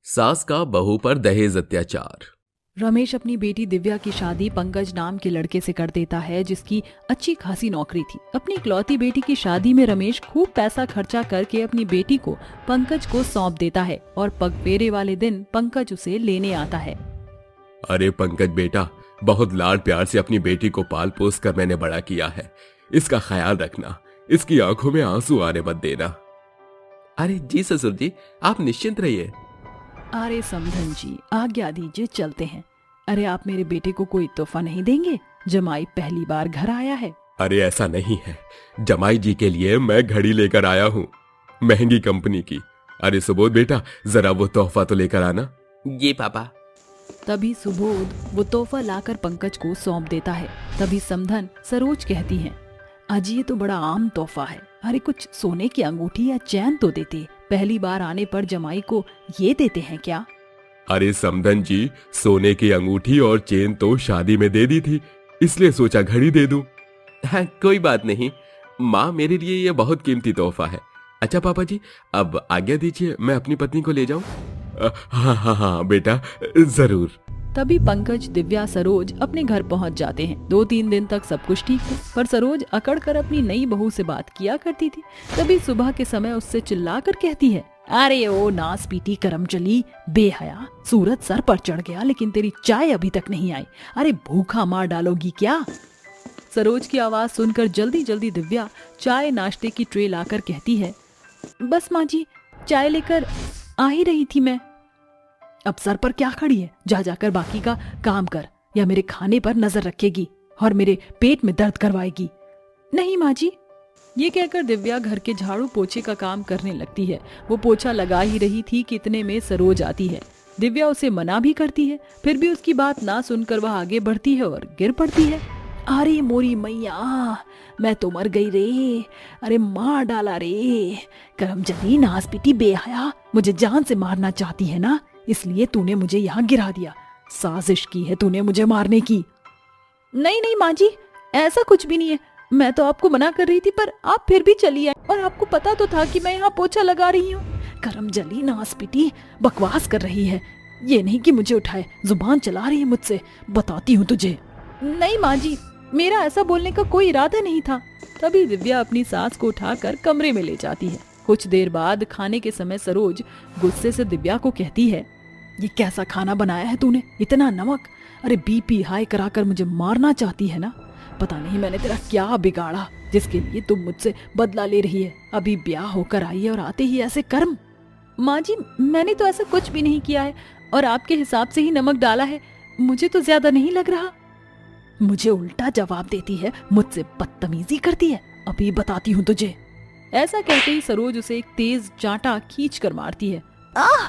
सास का बहू पर दहेज अत्याचार। रमेश अपनी बेटी दिव्या की शादी पंकज नाम के लड़के से कर देता है जिसकी अच्छी खासी नौकरी थी। अपनी इकलौती बेटी की शादी में रमेश खूब पैसा खर्चा करके अपनी बेटी को पंकज को सौंप देता है और पगफेरे वाले दिन पंकज उसे लेने आता है। अरे पंकज बेटा, बहुत लाड प्यार से अपनी बेटी को पाल पोस कर मैंने बड़ा किया है। इसका ख्याल रखना, इसकी आंखों में आंसू आने मत देना। अरे जी ससुर जी, आप निश्चिंत रहिए। अरे समधन जी, आज्ञा दीजिए, चलते हैं। अरे आप मेरे बेटे को कोई तोहफा नहीं देंगे? जमाई पहली बार घर आया है। अरे ऐसा नहीं है, जमाई जी के लिए मैं घड़ी लेकर आया हूँ, महंगी कंपनी की। अरे सुबोध बेटा, जरा वो तोहफा तो लेकर आना। ये पापा। तभी सुबोध वो तोहफा लाकर पंकज को सौंप देता है। तभी समधन सरोज कहती है, अजी ये तो बड़ा आम तोहफा है। अरे कुछ सोने की अंगूठी या चैन तो देते, पहली बार आने पर जमाई को ये देते हैं क्या? अरे समधन जी, सोने की अंगूठी और चेन तो शादी में दे दी थी, इसलिए सोचा घड़ी दे दूं। हाँ, कोई बात नहीं माँ, मेरे लिए ये बहुत कीमती तोहफा है। अच्छा पापा जी, अब आज्ञा दीजिए, मैं अपनी पत्नी को ले जाऊं? हाँ हाँ हाँ बेटा, जरूर। तभी पंकज, दिव्या, सरोज अपने घर पहुंच जाते हैं। 2-3 दिन तक सब कुछ ठीक था, पर सरोज अकड़ कर अपनी नई बहू से बात किया करती थी। तभी सुबह के समय उससे चिल्लाकर कहती है, अरे ओ नास पीटी करम चली बेहया, सूरज सर पर चढ़ गया लेकिन तेरी चाय अभी तक नहीं आई। अरे भूखा मार डालोगी क्या? सरोज की आवाज सुनकर जल्दी जल्दी दिव्या चाय नाश्ते की ट्रे लाकर कहती है, बस माँ जी, चाय लेकर आ ही रही थी मैं। अब सर पर क्या खड़ी है? जा जाकर बाकी का काम कर, या मेरे खाने पर नजर रखेगी और मेरे पेट में दर्द करवाएगी। नहीं माँ जी। ये कहकर दिव्या घर के झाड़ू पोछे का काम करने लगती है। वो पोछा लगा ही रही थी कि इतने में सरोज आती है। दिव्या उसे मना भी करती है, फिर भी उसकी बात ना सुनकर वह आगे बढ़ती है और गिर पड़ती है। अरे मोरी मैया, मैं तो मर गई रे। अरे मार डाला रे। करमजदी नास पीटी बेहया, मुझे जान से मारना चाहती है ना, इसलिए तूने मुझे यहाँ गिरा दिया। साजिश की है तूने मुझे मारने की। नहीं नहीं माँ जी, ऐसा कुछ भी नहीं है। मैं तो आपको मना कर रही थी, पर आप फिर भी चली आई, और आपको पता तो था कि मैं यहाँ पोछा लगा रही हूँ। करमजली नासपीटी बकवास कर रही है। ये नहीं कि मुझे उठाए, जुबान चला रही है मुझसे, बताती हूँ तुझे। नहीं माँ जी, मेरा ऐसा बोलने का कोई इरादा नहीं था। तभी दिव्या अपनी सास को उठाकर कमरे में ले जाती है। कुछ देर बाद खाने के समय सरोज गुस्से से दिव्या को कहती है, ये कैसा खाना बनाया है तूने, इतना नमक। अरे बीपी हाई कराकर मुझे मारना चाहती है ना? पता नहीं मैंने तेरा क्या बिगाड़ा जिसके लिए तुम मुझसे बदला ले रही है। अभी ब्याह होकर आई है और आते ही ऐसे कर्म। माँ जी, मैंने तो ऐसा कुछ भी नहीं किया है, और आपके हिसाब से ही नमक डाला है, मुझे तो ज्यादा नहीं लग रहा। मुझे उल्टा जवाब देती है, मुझसे बदतमीजी करती है, अभी बताती हूँ तुझे। ऐसा कहते ही सरोज उसे एक तेज चांटा खींच कर मारती है। आह!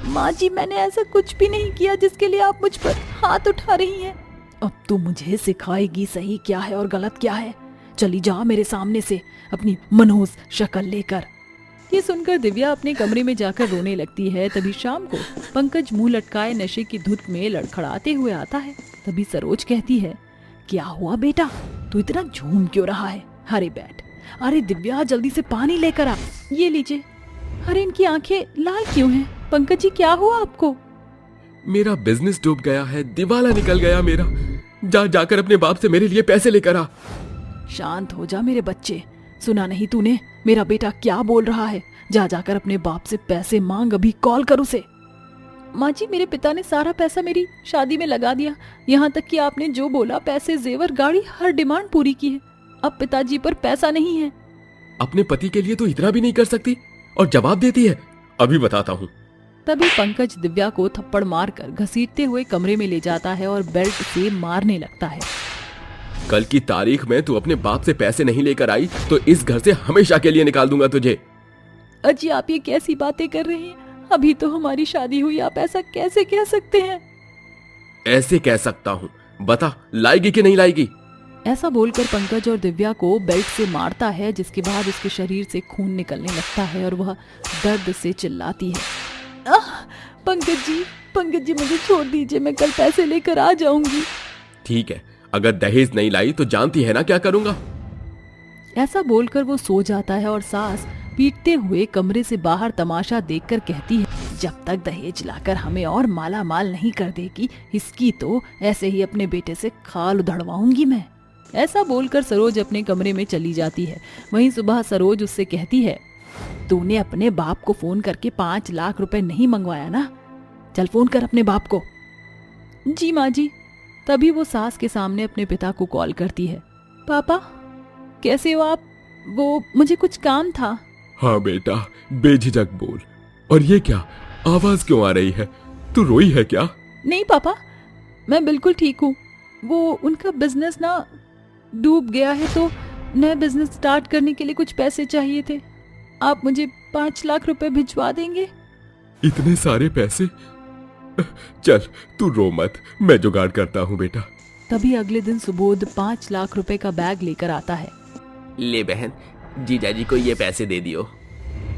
माँ जी, मैंने ऐसा कुछ भी नहीं किया जिसके लिए आप मुझ पर हाथ उठा रही हैं। अब तू मुझे सिखाएगी सही क्या है और गलत क्या है। चली जा मेरे सामने से अपनी मनहूस शक्ल लेकर। ये सुनकर दिव्या अपने कमरे में जाकर रोने लगती है। तभी शाम को पंकज मुंह लटकाए नशे की धुत में लड़खड़ाते हुए आता है। तभी सरोज कहती है, क्या हुआ बेटा, तू इतना झूम क्यों रहा है? अरे बैठ। अरे दिव्या, जल्दी से पानी लेकर आ। ये लीजिए। अरे इनकी आंखें लाल क्यों हैं? पंकज जी, क्या हुआ आपको? मेरा बिजनेस डूब गया है, दिवाला निकल गया मेरा। जाकर अपने बाप से मेरे लिए पैसे लेकर आ। शांत हो जा मेरे बच्चे, सुना नहीं तूने मेरा बेटा क्या बोल रहा है? जाकर अपने बाप से पैसे मांग, अभी कॉल कर उसे। माँ जी, मेरे पिता ने सारा पैसा मेरी शादी में लगा दिया, यहाँ तक कि आपने जो बोला, पैसे, जेवर, गाड़ी, हर डिमांड पूरी की है। अब पिताजी पर पैसा नहीं है। अपने पति के लिए तो इतना भी नहीं कर सकती और जवाब देती है, अभी बताता हूँ। तभी पंकज दिव्या को थप्पड़ मारकर घसीटते हुए कमरे में ले जाता है और बेल्ट से मारने लगता है। कल की तारीख में तू अपने बाप से पैसे नहीं लेकर आई तो इस घर से हमेशा के लिए निकाल दूंगा तुझे। अजी, आप ये कैसी बातें कर रहे हैं? अभी तो हमारी शादी हुई, आप ऐसा कैसे कह सकते हैं? ऐसे कह सकता हूँ, बता लाएगी कि नहीं लाएगी? ऐसा बोलकर पंकज और दिव्या को बेल्ट से मारता है, जिसके बाद उसके शरीर से खून निकलने लगता है और वह दर्द से चिल्लाती है, पंकज जी मुझे छोड़ दीजिए, मैं कल पैसे लेकर आ जाऊंगी। ठीक है, अगर दहेज नहीं लाई तो जानती है ना क्या करूंगा। ऐसा बोलकर वो सो जाता है और सास पीटते हुए कमरे से बाहर तमाशा देखकर कहती है, जब तक दहेज लाकर हमें और माला माल नहीं कर देगी, इसकी तो ऐसे ही अपने बेटे से खाल उधड़वाऊंगी मैं। ऐसा बोलकर सरोज अपने कमरे में चली जाती है। वहीं सुबह सरोज उससे कहती है, तूने अपने बाप को फोन करके 5 लाख रुपए नहीं मंगवाया ना? चल फोन कर अपने बाप को। जी माँ जी। तभी वो सास के सामने अपने पिता को कॉल करती है। पापा कैसे हो आप? वो मुझे कुछ काम था। हाँ बेटा, बेझिझक बोल। और ये क्या आवाज क्यों आ रही है? तू रोई है क्या? नहीं पापा, मैं बिल्कुल ठीक हूँ। वो उनका बिजनेस ना डूब गया है, तो नया बिजनेस स्टार्ट करने के लिए कुछ पैसे चाहिए थे। आप मुझे 5 लाख रुपए भिजवा देंगे? इतने सारे पैसे? चल तू रो मत, मैं जुगाड़ करता हूँ बेटा। तभी अगले दिन सुबोध 5 लाख रुपए का बैग लेकर आता है। ले बहन, जीजाजी को ये पैसे दे दियो।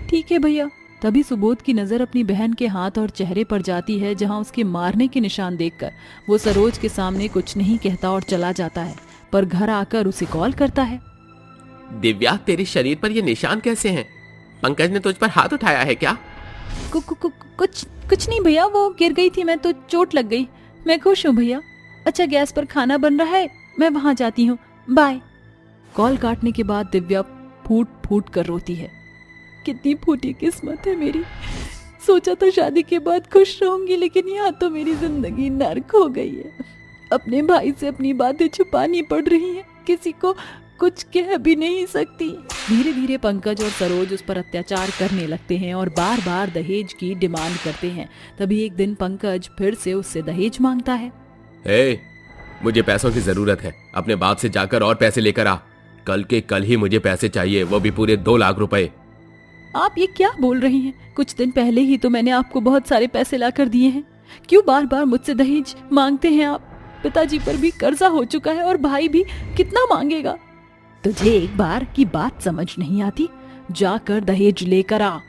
ठीक है भैया। तभी सुबोध की नजर अपनी बहन के हाथ और चेहरे पर जाती है, जहां उसके मारने के निशान देखकर वो सरोज के सामने कुछ नहीं कहता और चला जाता है, पर घर आकर उसे कॉल करता है। दिव्या, तेरे शरीर पर ये निशान कैसे हैं? पंकज ने तुझ पर हाथ उठाया है क्या? कुछ नहीं भैया, वो गिर गई थी मैं तो चोट लग गई। मैं खुश हूँ भैया। अच्छा गैस पर खाना बन रहा है, मैं वहां जाती हूँ, बाय। कॉल काटने के बाद दिव्या फूट फूट कर रोती है। कितनी फूटी किस्मत है मेरी। सोचा तो शादी के बाद खुश रहूंगी, लेकिन यहाँ तो मेरी जिंदगी नर्क हो गई है। अपने भाई से अपनी बातें छुपानी पड़ रही हैं, किसी को कुछ कह भी नहीं सकती। धीरे धीरे पंकज और सरोज उस पर अत्याचार करने लगते हैं और बार बार दहेज की डिमांड करते हैं। तभी एक दिन पंकज फिर से उससे दहेज मांगता है। मुझे पैसों की जरूरत है, अपने बाप से जाकर और पैसे लेकर आ। कल के कल ही मुझे पैसे चाहिए, वो भी पूरे 2 लाख रुपए। आप ये क्या बोल रही हैं? कुछ दिन पहले ही तो मैंने आपको बहुत सारे पैसे लाकर दिए हैं। क्यों बार बार मुझसे दहेज मांगते हैं आप? पिताजी पर भी कर्जा हो चुका है और भाई भी कितना मांगेगा? तुझे एक बार की बात समझ नहीं आती? जाकर दहेज लेकर आ।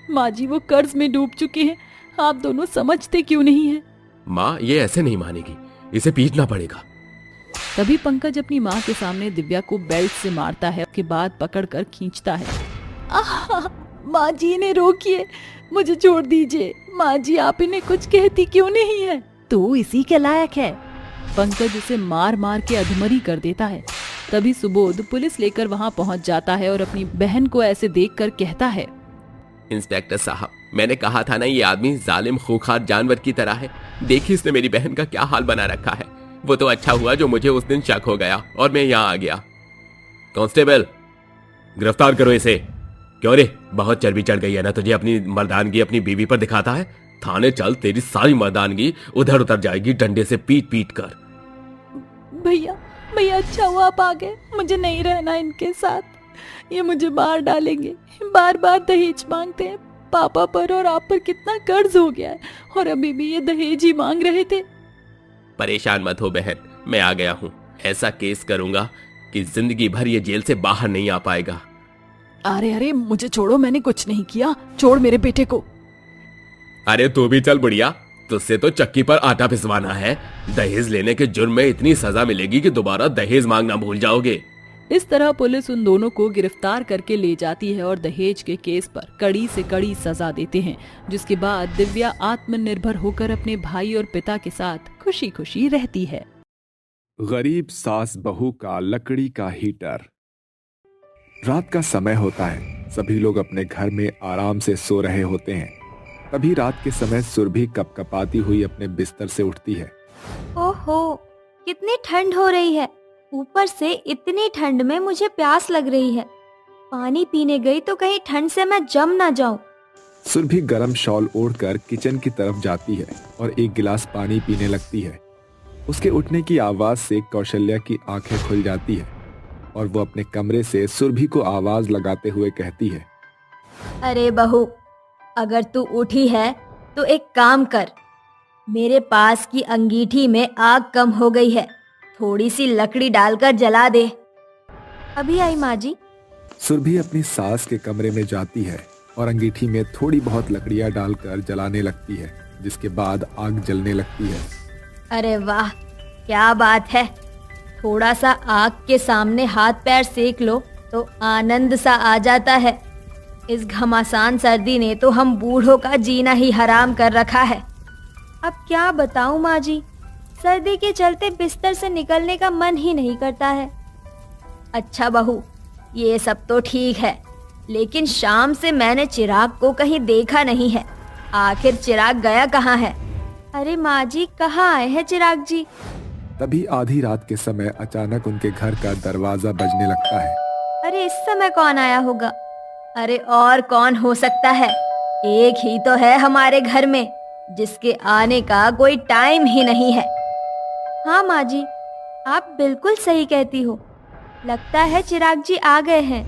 माँ जी, वो कर्ज में डूब चुके हैं, आप दोनों समझते क्यों नहीं हैं? माँ, ये ऐसे नहीं मानेगी, इसे पीटना पड़ेगा। तभी पंकज अपनी माँ के सामने दिव्या को बेल्ट से मारता है, उसके बाद पकड़कर खींचता है। माँ जी ने रोकिए, मुझे छोड़ दीजिए। माँ जी, आप इन्हें कुछ कहती क्यों नहीं है? तू इसी के लायक है। पंकज उसे मार मार के अधमरी कर देता है। तभी सुबोध पुलिस लेकर वहां पहुंच जाता है और अपनी बहन को ऐसे देखकर कहता है, इंस्पेक्टर साहब, मैंने कहा था ना, ये आदमी जालिम खूंखार जानवर की तरह है। देखिए इसने मेरी बहन का क्या हाल बना रखा है। वो तो अच्छा हुआ जो मुझे उस दिन शक हो गया और मैं यहाँ आ गया। कांस्टेबल, गिरफ्तार करो इसे। क्यों रे, बहुत चर्बी चढ़ गई है ना तुझे? अपनी मर्दानगी अपनी बीवी पर दिखाता है। थाने चल, तेरी सारी मर्दानगी उधर उतर जाएगी डंडे से पीट पीट कर। भैया भैया, अच्छा हुआ आप आ गए, मुझे नहीं रहना इनके साथ। ये मुझे मार डालेंगे। बार बार दहेज मांगते हैं। पापा पर और आप पर कितना कर्ज हो गया है, और अभी भी ये दहेज ही मांग रहे थे। परेशान मत हो बहन, मैं आ गया हूँ। ऐसा केस करूंगा कि जिंदगी भर ये जेल से बाहर नहीं आ पाएगा। अरे मुझे छोड़ो, मैंने कुछ नहीं किया। छोड़ मेरे बेटे को। अरे तू भी चल बुढ़िया, तुझसे तो चक्की पर आटा पिसवाना है। दहेज लेने के जुर्म में इतनी सजा मिलेगी कि दोबारा दहेज मांगना भूल जाओगे। इस तरह पुलिस उन दोनों को गिरफ्तार करके ले जाती है और दहेज के केस पर कड़ी से कड़ी सजा देते हैं, जिसके बाद दिव्या आत्मनिर्भर होकर अपने भाई और पिता के साथ खुशी खुशी रहती है। गरीब सास बहू का लकड़ी का हीटर। रात का समय होता है, सभी लोग अपने घर में आराम से सो रहे होते हैं। तभी रात के समय सुरभि कपकपाती हुई अपने बिस्तर से उठती है। ओहो, कितनी ठंड हो रही है। ऊपर से इतनी ठंड में मुझे प्यास लग रही है। पानी पीने गई तो कहीं ठंड से मैं जम ना जाऊं। सुरभि गरम शॉल ओढ़कर किचन की तरफ जाती है और एक गिलास पानी पीने लगती है। उसके उठने की आवाज से कौशल्या की आंखें खुल जाती है और वो अपने कमरे से सुरभि को आवाज लगाते हुए कहती है, अरे बहू, अगर तू उठी है तो एक काम कर, मेरे पास की अंगीठी में आग कम हो गई है, थोड़ी सी लकड़ी डालकर जला दे। अभी आई माँ जी। सुरभि अपनी सास के कमरे में जाती है और अंगीठी में थोड़ी बहुत लकड़ियां डालकर जलाने लगती है, जिसके बाद आग जलने लगती है। अरे वाह, क्या बात है। थोड़ा सा आग के सामने हाथ पैर सेक लो तो आनंद सा आ जाता है। इस घमासान सर्दी ने तो हम बूढ़ों का जीना ही हराम कर रखा है। अब क्या बताऊं माँ जी, सर्दी के चलते बिस्तर से निकलने का मन ही नहीं करता है। अच्छा बहू, ये सब तो ठीक है, लेकिन शाम से मैंने चिराग को कहीं देखा नहीं है। आखिर चिराग गया कहाँ है? अरे माँ जी, कहाँ आए हैं चिराग जी? तभी आधी रात के समय अचानक उनके घर का दरवाजा बजने लगता है। अरे इस समय कौन आया होगा? अरे और कौन हो सकता है? एक ही तो है हमारे घर में जिसके आने का कोई टाइम ही नहीं है। हाँ माँ जी, आप बिल्कुल सही कहती हो। लगता है चिराग जी आ गए हैं।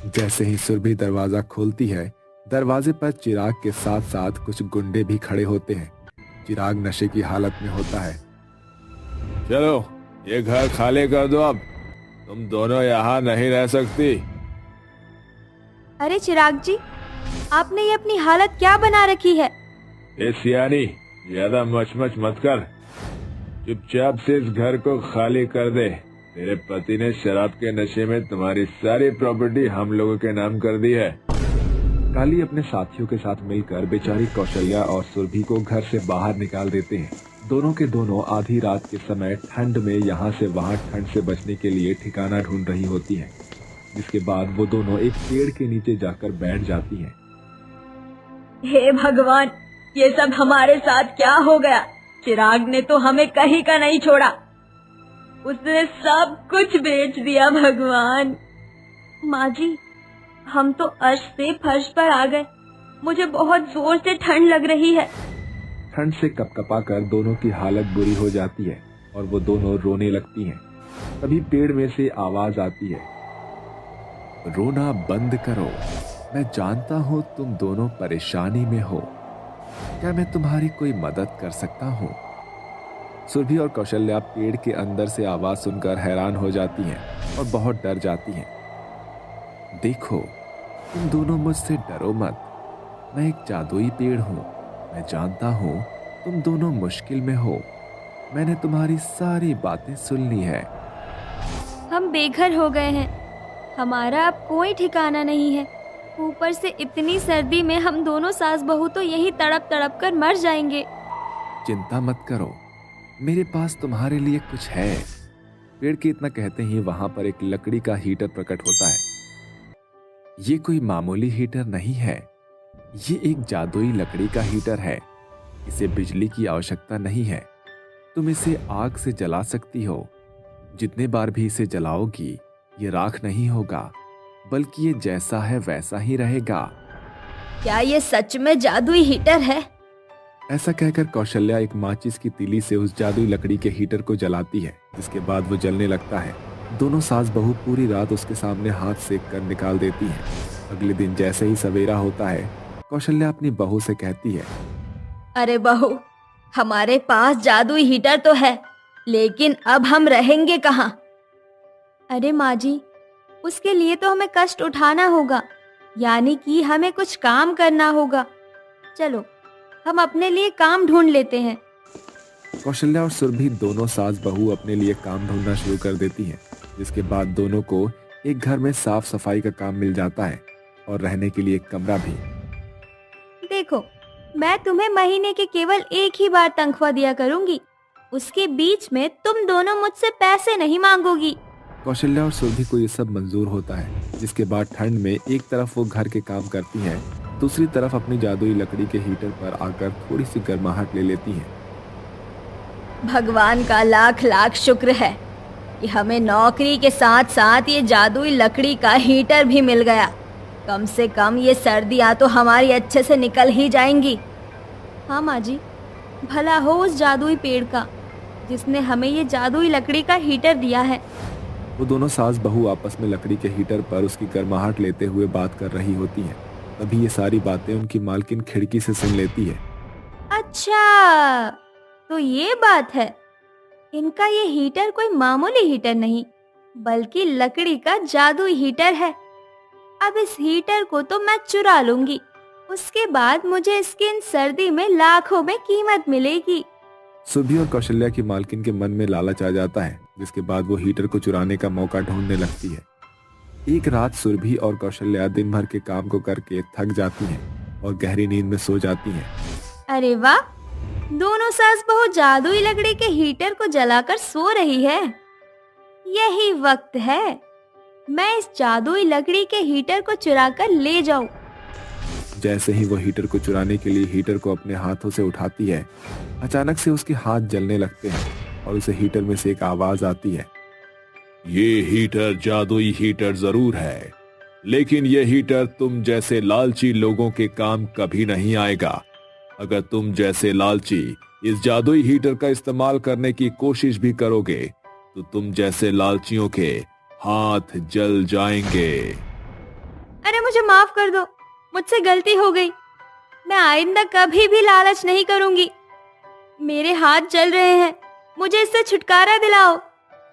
जैसे ही सुरभि दरवाजा खोलती है, दरवाजे पर चिराग के साथ साथ कुछ गुंडे भी खड़े होते हैं। चिराग नशे की हालत में होता है। चलो ये घर खाली कर दो, अब तुम दोनों यहाँ नहीं रह सकती। अरे चिराग जी, आपने ये अपनी हालत क्या बना रखी है? ए सियानी, ज्यादा मचमच मत कर, चुपचाप से इस घर को खाली कर दे। तेरे पति ने शराब के नशे में तुम्हारी सारी प्रॉपर्टी हम लोगों के नाम कर दी है। काली अपने साथियों के साथ मिलकर बेचारी कौशल्या और सुरभि को घर से बाहर निकाल देते हैं। दोनों के दोनों आधी रात के समय ठंड में यहाँ से वहाँ ठंड से बचने के लिए ठिकाना ढूंढ रही होती हैं। जिसके बाद वो दोनों एक पेड़ के नीचे जाकर बैठ जाती हैं। हे भगवान, ये सब हमारे साथ क्या हो गया? चिराग ने तो हमें कहीं का नहीं छोड़ा, उसने सब कुछ बेच दिया। भगवान। माँ जी, हम तो अर्श से फर्श पर आ गए। मुझे बहुत जोर से ठंड लग रही है। ठंड से कपकपाकर दोनों की हालत बुरी हो जाती है और वो दोनों रोने लगती हैं। तभी पेड़ में से आवाज आती है, रोना बंद करो, मैं जानता हूँ तुम दोनों परेशानी में हो। क्या मैं तुम्हारी कोई मदद कर सकता हूँ? सुरभि और कौशल्या पेड़ के अंदर से आवाज सुनकर हैरान हो जाती हैं और बहुत डर जाती हैं। देखो, तुम दोनों मुझसे डरो मत, मैं एक जादुई पेड़ हूँ। मैं जानता हूँ तुम दोनों मुश्किल में हो। मैंने तुम्हारी सारी बातें सुन ली है। हम बेघर हो गए हैं, हमारा अब कोई ठिकाना नहीं है। ऊपर से इतनी सर्दी में हम दोनों सास बहू तो यही तड़प तड़प कर मर जाएंगे। चिंता मत करो, मेरे पास तुम्हारे लिए कुछ है। पेड़ के इतना कहते ही वहां पर एक लकड़ी का हीटर प्रकट होता है। ये कोई मामूली हीटर नहीं है, ये एक जादुई लकड़ी का हीटर है। इसे बिजली की आवश्यकता नहीं है। तुम इसे आग से जला सकती हो। जितने बार भी इसे जलाओगी ये राख नहीं होगा, बल्कि ये जैसा है वैसा ही रहेगा। क्या ये सच में जादुई हीटर है? ऐसा कहकर कौशल्या एक माचिस की तीली से उस जादुई लकड़ी के हीटर को जलाती है, जिसके बाद वो जलने लगता है। दोनों सास बहू पूरी रात उसके सामने हाथ सेक कर निकाल देती हैं। अगले दिन जैसे ही सवेरा होता है, कौशल्या अपनी बहू से कहती है, अरे बहू, हमारे पास जादुई हीटर तो है, लेकिन अब हम रहेंगे कहाँ? अरे माँ जी, उसके लिए तो हमें कष्ट उठाना होगा, यानी कि हमें कुछ काम करना होगा। चलो हम अपने लिए काम ढूंढ लेते हैं। कौशल्या और सुरभि दोनों सास बहू अपने लिए काम ढूंढना शुरू कर देती हैं, जिसके बाद दोनों को एक घर में साफ सफाई का काम मिल जाता है और रहने के लिए एक कमरा भी। देखो, मैं तुम्हें महीने के केवल एक ही बार तनख्वाह दिया करूंगी, उसके बीच में तुम दोनों मुझसे पैसे नहीं मांगोगी। कौशल्या और सुरभि को ये सब मंजूर होता है, जिसके बाद ठंड में एक तरफ वो घर के काम करती हैं, दूसरी तरफ अपनी जादुई लकड़ी के हीटर पर आकर थोड़ी सी गर्माहट ले लेती हैं। भगवान का लाख लाख शुक्र है कि हमें नौकरी के साथ साथ ये जादुई लकड़ी का हीटर भी मिल गया। कम से कम ये सर्दियाँ तो हमारी अच्छे से निकल ही जाएंगी। हाँ माँ जी, भला हो उस जादुई पेड़ का जिसने हमें ये जादुई लकड़ी का हीटर दिया है। वो दोनों सास बहू आपस में लकड़ी के हीटर पर उसकी गर्माहट लेते हुए बात कर रही होती हैं। तभी ये सारी बातें उनकी मालकिन खिड़की से सुन लेती है। अच्छा, तो ये बात है। इनका ये हीटर कोई मामूली हीटर नहीं, बल्कि लकड़ी का जादुई हीटर है। अब इस हीटर को तो मैं चुरा लूंगी, उसके बाद मुझे इसकी इन सर्दी में लाखों में कीमत मिलेगी। सुरभि और कौशल्या की मालकिन के मन में लालच आ जाता है, जिसके बाद वो हीटर को चुराने का मौका ढूंढने लगती है। एक रात सुरभि और कौशल्या दिन भर के काम को करके थक जाती हैं और गहरी नींद में सो जाती हैं। अरे वाह, दोनों सास बहू जादुई लकड़ी के हीटर को जलाकर सो रही है। यही वक्त है, मैं इस जादुई लकड़ी के हीटर को चुराकर ले जाऊं। जैसे ही वो हीटर को चुराने के लिए हीटर को अपने हाथों से उठाती है, अचानक से उसके हाथ जलने लगते हैं और उसे हीटर में से एक आवाज आती है। ये हीटर जादुई हीटर जरूर है, लेकिन ये हीटर तुम जैसे लालची लोगों के काम कभी नहीं आएगा। अगर तुम जैसे लालची इस जादुई हीटर का इस्तेमाल करने की कोशिश भी करोगे तो तुम जैसे लालचियों के हाथ जल जाएंगे। अरे मुझे माफ कर दो, मुझसे गलती हो गई। मैं आइंदा कभी भी लालच नहीं करूंगी। मेरे हाथ जल रहे हैं, मुझे इससे छुटकारा दिलाओ।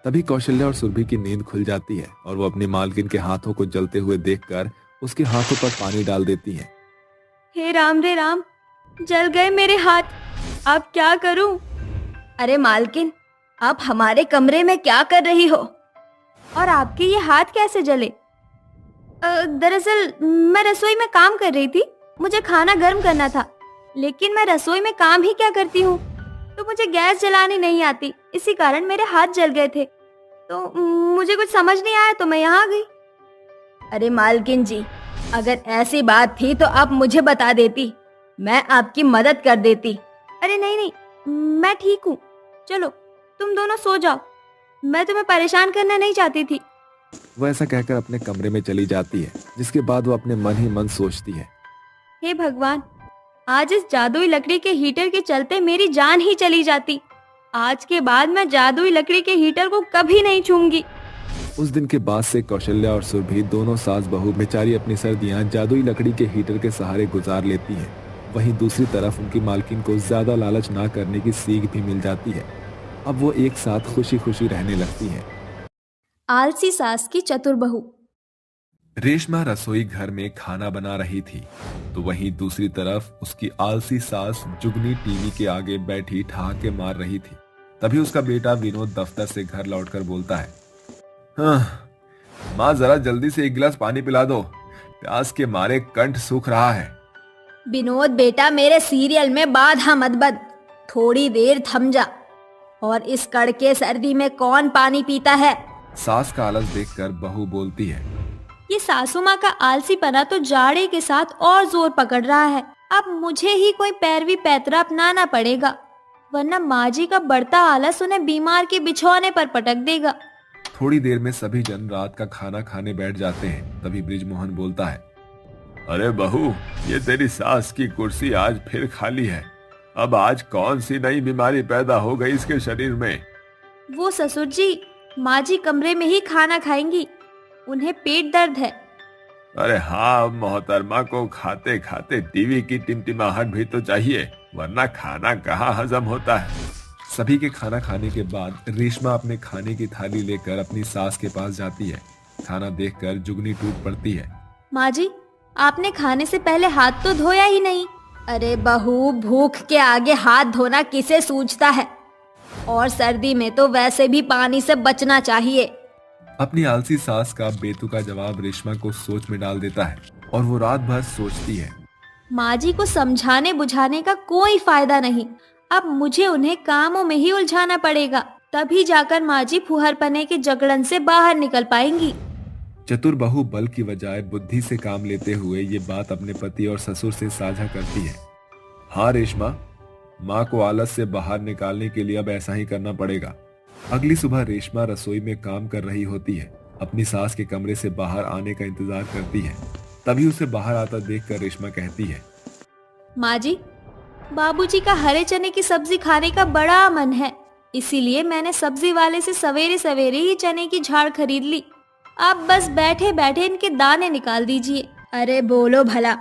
तभी कौशल्या और सुरभि की नींद खुल जाती है और वो अपनी मालकिन के हाथों को जलते हुए देखकर उसके हाथों पर पानी डाल देती हैं। हे राम रे राम, जल गए मेरे हाथ, अब क्या करूं? अरे मालकिन, आप हमारे कमरे में क्या कर रही हो और आपके ये हाथ कैसे जले? दरअसल मैं रसोई में काम कर रही थी, मुझे खाना गर्म करना था, लेकिन मैं रसोई में काम ही क्या करती हूँ, तो मुझे गैस जलानी नहीं आती, इसी कारण मेरे हाथ जल गए थे। तो मुझे कुछ समझ नहीं आया तो मैं यहाँ आ गई। अरे मालकिन जी, अगर ऐसी बात थी तो आप मुझे बता देती, मैं आपकी मदद कर देती। अरे नहीं नहीं, मैं ठीक हूँ, चलो तुम दोनों सो जाओ, मैं तुम्हें परेशान करना नहीं चाहती थी। वो ऐसा कहकर अपने कमरे में चली जाती है, जिसके बाद वो अपने मन ही मन सोचती है, हे भगवान, आज इस जादुई लकड़ी के हीटर के चलते मेरी जान ही चली जाती। आज के बाद मैं जादुई लकड़ी के हीटर को कभी नहीं छूऊंगी। उस दिन के बाद से कौशल्या और सुरभि दोनों सास बहू बेचारी अपनी सर्दियां जादुई लकड़ी के हीटर के सहारे गुजार लेती हैं। वहीं दूसरी तरफ उनकी मालकिन को ज्यादा लालच ना करने की सीख भी मिल जाती है। अब वो एक साथ खुशी खुशी रहने लगती हैं। आलसी सास की चतुर बहू। रेशमा रसोई घर में खाना बना रही थी, तो वहीं दूसरी तरफ उसकी आलसी सास जुगनी टीवी के आगे बैठी ठहाके मार रही थी। तभी उसका बेटा विनोद दफ्तर से घर लौटकर बोलता है, हाँ, माँ जरा जल्दी से एक गिलास पानी पिला दो, प्यास के मारे कंठ सूख रहा है। विनोद बेटा, मेरे सीरियल में बाधा मत बद, थोड़ी देर थम जा। और इस कड़के सर्दी में कौन पानी पीता है? सास का आलस देखकर बहू बोलती है, ये सासू माँ का आलसीपना तो जाड़े के साथ और जोर पकड़ रहा है। अब मुझे ही कोई पैरवी पैतरा अपनाना पड़ेगा, वरना माँ जी का बढ़ता आलस उन्हें बीमार के बिछौने पर पटक देगा। थोड़ी देर में सभी जन रात का खाना खाने बैठ जाते हैं। तभी बृजमोहन बोलता है, अरे बहू, ये तेरी सास की कुर्सी आज फिर खाली है। अब आज कौन सी नई बीमारी पैदा हो गई इसके शरीर में? वो ससुर जी, माँ जी कमरे में ही खाना खाएंगी, उन्हें पेट दर्द है। अरे हाँ, मोहतरमा को खाते खाते टीवी की टिमटिमाहट भी तो चाहिए, वरना खाना कहाँ हजम होता है। सभी के खाना खाने के बाद रेशमा अपने खाने की थाली लेकर अपनी सास के पास जाती है। खाना देखकर जुगनी टूट पड़ती है। माँ जी, आपने खाने से पहले हाथ तो धोया ही नहीं। अरे बहू, भूख के आगे हाथ धोना किसे सूझता है, और सर्दी में तो वैसे भी पानी से बचना चाहिए। अपनी आलसी सास का बेतुका जवाब रेशमा को सोच में डाल देता है और वो रात भर सोचती है। माँ जी को समझाने बुझाने का कोई फायदा नहीं, अब मुझे उन्हें कामों में ही उलझाना पड़ेगा, तभी जाकर माँ जी फुहरपने के जगड़न से बाहर निकल पाएंगी। चतुर बहू बल की बजाय बुद्धि से काम लेते हुए ये बात अपने पति और ससुर से साझा करती है। हाँ रेशमा, माँ को आलस से बाहर निकालने के लिए अब ऐसा ही करना पड़ेगा। अगली सुबह रेशमा रसोई में काम कर रही होती है, अपनी सास के कमरे से बाहर आने का इंतजार करती है। तभी उसे बाहर आता देखकर रेशमा कहती है, माँ जी, बाबूजी का हरे चने की सब्जी खाने का बड़ा मन है, इसीलिए मैंने सब्जी वाले से सवेरे सवेरे ही चने की झाड़ खरीद ली। आप बस बैठे बैठे इनके दाने निकाल दीजिए। अरे बोलो भला,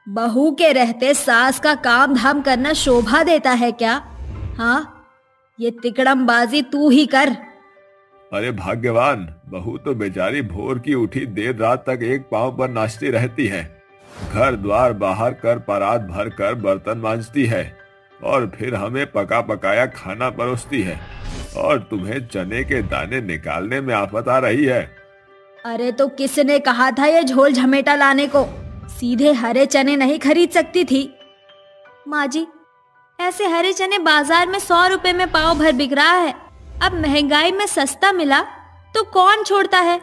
बहू के रहते सास का काम धाम करना शोभा देता है क्या? हाँ, ये तिकड़मबाजी तू ही कर। अरे भाग्यवान, बहू तो बेचारी भोर की उठी देर रात तक एक पांव पर नाचती रहती है, घर द्वार बाहर कर परात भर कर बर्तन मांजती है और फिर हमें पका पकाया खाना परोसती है, और तुम्हें चने के दाने निकालने में आफत आ रही है। अरे तो किसने कहा था ये झोल झमेटा लाने को? सीधे हरे चने नहीं खरीद सकती थी? माँ जी, ऐसे हरे चने बाजार में 100 रुपए में पाव भर बिक रहा है। अब महंगाई में सस्ता मिला तो कौन छोड़ता है?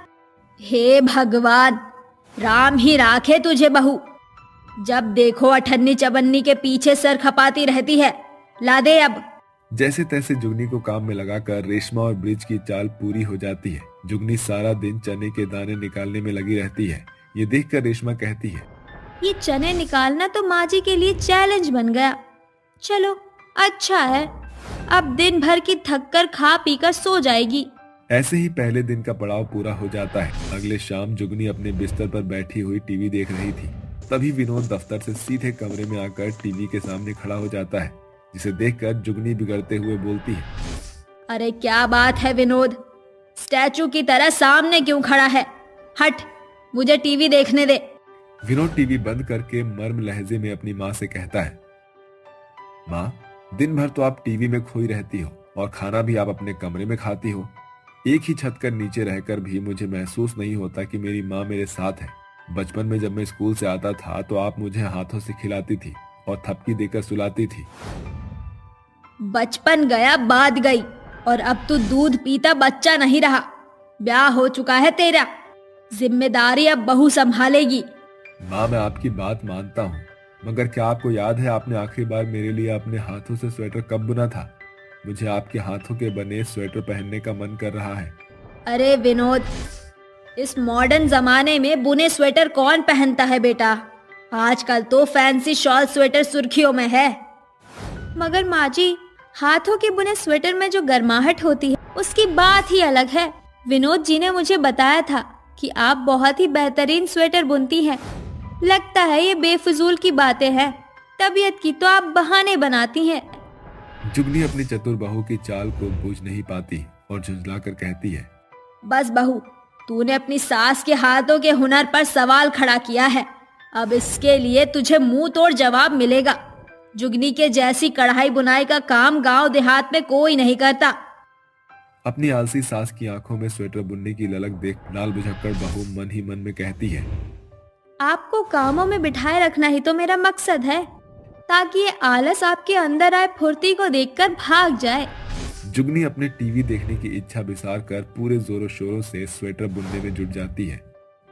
हे भगवान, राम ही राखे तुझे बहू। जब देखो अठन्नी चवन्नी के पीछे सर खपाती रहती है। ला दे अब। जैसे तैसे जुगनी को काम में लगाकर रेशमा और ब्रिज की चाल पूरी हो जाती है। जुगनी सारा दिन चने के दाने निकालने में लगी रहती है। ये देखकर रेशमा कहती है, ये चने निकालना तो माँ जी के लिए चैलेंज बन गया। चलो अच्छा है, अब दिन भर की थक कर खा पी कर सो जाएगी। ऐसे ही पहले दिन का पड़ाव पूरा हो जाता है। अगले शाम जुगनी अपने बिस्तर पर बैठी हुई टीवी देख रही थी। तभी विनोद दफ्तर से सीधे कमरे में आकर टीवी के सामने खड़ा हो जाता है, जिसे देखकर जुगनी बिगड़ते हुए बोलती है, अरे क्या बात है विनोद, स्टैचू की तरह सामने क्यों खड़ा है? हट, मुझे टीवी देखने दे। विनोद टीवी बंद करके मर्म लहजे में अपनी माँ से कहता है, माँ, दिन भर तो आप टीवी में खोई रहती हो और खाना भी आप अपने कमरे में खाती हो। एक ही छत कर नीचे रहकर भी मुझे महसूस नहीं होता कि मेरी माँ मेरे साथ है। बचपन में जब मैं स्कूल से आता था तो आप मुझे हाथों से खिलाती थी और थपकी देकर सुलाती थी। बचपन गया बात गई, और अब तू दूध पीता बच्चा नहीं रहा। ब्याह हो चुका है तेरा, जिम्मेदारी अब बहू संभालेगी। माँ, मैं आपकी बात मानता हूँ, मगर क्या आपको याद है आपने आखिरी बार मेरे लिए अपने हाथों से स्वेटर कब बुना था? मुझे आपके हाथों के बने स्वेटर पहनने का मन कर रहा है। अरे विनोद, इस मॉडर्न जमाने में बुने स्वेटर कौन पहनता है बेटा? आजकल तो फैंसी शॉल स्वेटर सुर्खियों में है। मगर माँ जी, हाथों के बुने स्वेटर में जो गर्माहट होती है उसकी बात ही अलग है। विनोद जी ने मुझे बताया था कि आप बहुत ही बेहतरीन स्वेटर बुनती हैं। लगता है ये बेफिजूल की बातें हैं, तबीयत की तो आप बहाने बनाती हैं। जुगनी अपनी चतुर बहू की चाल को बूझ नहीं पाती और झुंझलाकर कहती है, बस बहू, तूने अपनी सास के हाथों के हुनर पर सवाल खड़ा किया है। अब इसके लिए तुझे मुंह तोड़ जवाब मिलेगा। जुगनी के जैसी कढ़ाई बुनाई का काम गांव देहात में कोई नहीं करता। अपनी आलसी सास की आंखों में स्वेटर बुनने की ललक देख लाल बुझक्कड़ बहू मन ही मन में कहती है, आपको कामों में बिठाए रखना ही तो मेरा मकसद है, ताकि ये आलस आपके अंदर आए फुर्ती को देखकर भाग जाए। जुगनी अपने टीवी देखने की इच्छा बिसार कर पूरे जोरों शोरों से स्वेटर बुनने में जुट जाती है।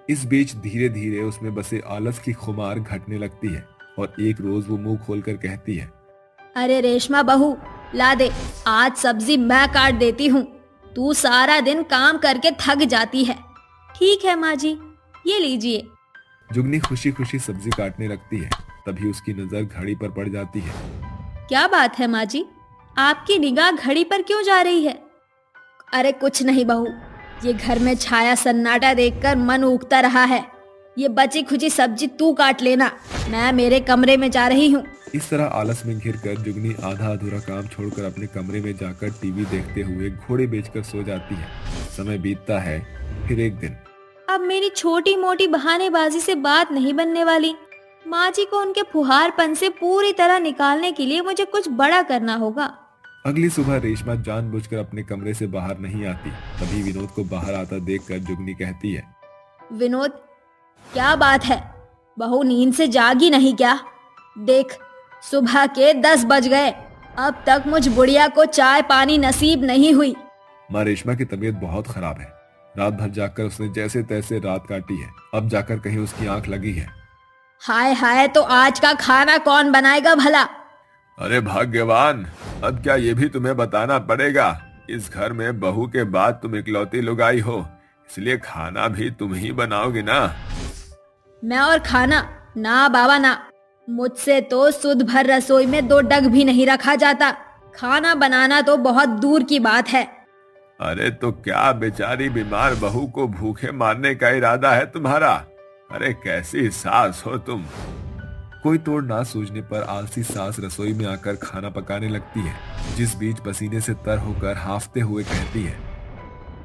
इस बीच धीरे धीरे उसमें बसे आलस की खुमार घटने लगती है और एक रोज वो मुंह खोलकर कहती है, अरे रेशमा बहू, ला दे, आज सब्जी मैं काट देती हूँ। तू सारा दिन काम करके थक जाती है। ठीक है माँ जी, ये लीजिए। जुगनी खुशी खुशी सब्जी काटने लगती है। तभी उसकी नजर घड़ी पर पड़ जाती है। क्या बात है माँ जी, आपकी निगाह घड़ी पर क्यों जा रही है? अरे कुछ नहीं बहू, ये घर में छाया सन्नाटा देखकर मन उगता रहा है। ये बची खुची सब्जी तू काट लेना, मैं मेरे कमरे में जा रही हूँ। इस तरह आलस में घिर कर जुगनी आधा अधूरा काम छोड़कर अपने कमरे में जाकर टीवी देखते हुए घोड़े बेचकर सो जाती है। समय बीतता है। फिर एक दिन, अब मेरी छोटी मोटी बहानेबाजी से बात नहीं बनने वाली। माँ जी को उनके फुहारपन से पूरी तरह निकालने के लिए मुझे कुछ बड़ा करना होगा। अगली सुबह रेशमा जानबूझकर अपने कमरे से बाहर नहीं आती। तभी विनोद को बाहर आता देखकर जुगनी कहती है, विनोद, क्या बात है? बहू नींद से जागी नहीं क्या? देख, सुबह के 10 बज गए, अब तक मुझ बुढ़िया को चाय पानी नसीब नहीं हुई। माँ, रेशमा की तबीयत बहुत खराब है। रात भर जाकर उसने जैसे तैसे रात काटी है। अब जाकर कहीं उसकी आंख लगी है। हाय हाय, तो आज का खाना कौन बनाएगा भला? अरे भाग्यवान, अब क्या ये भी तुम्हें बताना पड़ेगा? इस घर में बहू के बाद तुम इकलौती लुगाई हो, इसलिए खाना भी तुम ही बनाओगी ना? मैं और खाना? ना बाबा ना, मुझसे तो सुध भर रसोई में 2 डग भी नहीं रखा जाता। खाना बनाना तो बहुत दूर की बात है। अरे तो क्या बेचारी बीमार बहू को भूखे मारने का इरादा है तुम्हारा? अरे कैसी सास हो तुम। कोई तोड़ ना सूझने पर आलसी सास रसोई में आकर खाना पकाने लगती है, जिस बीच पसीने से तर होकर हांफते हुए कहती है,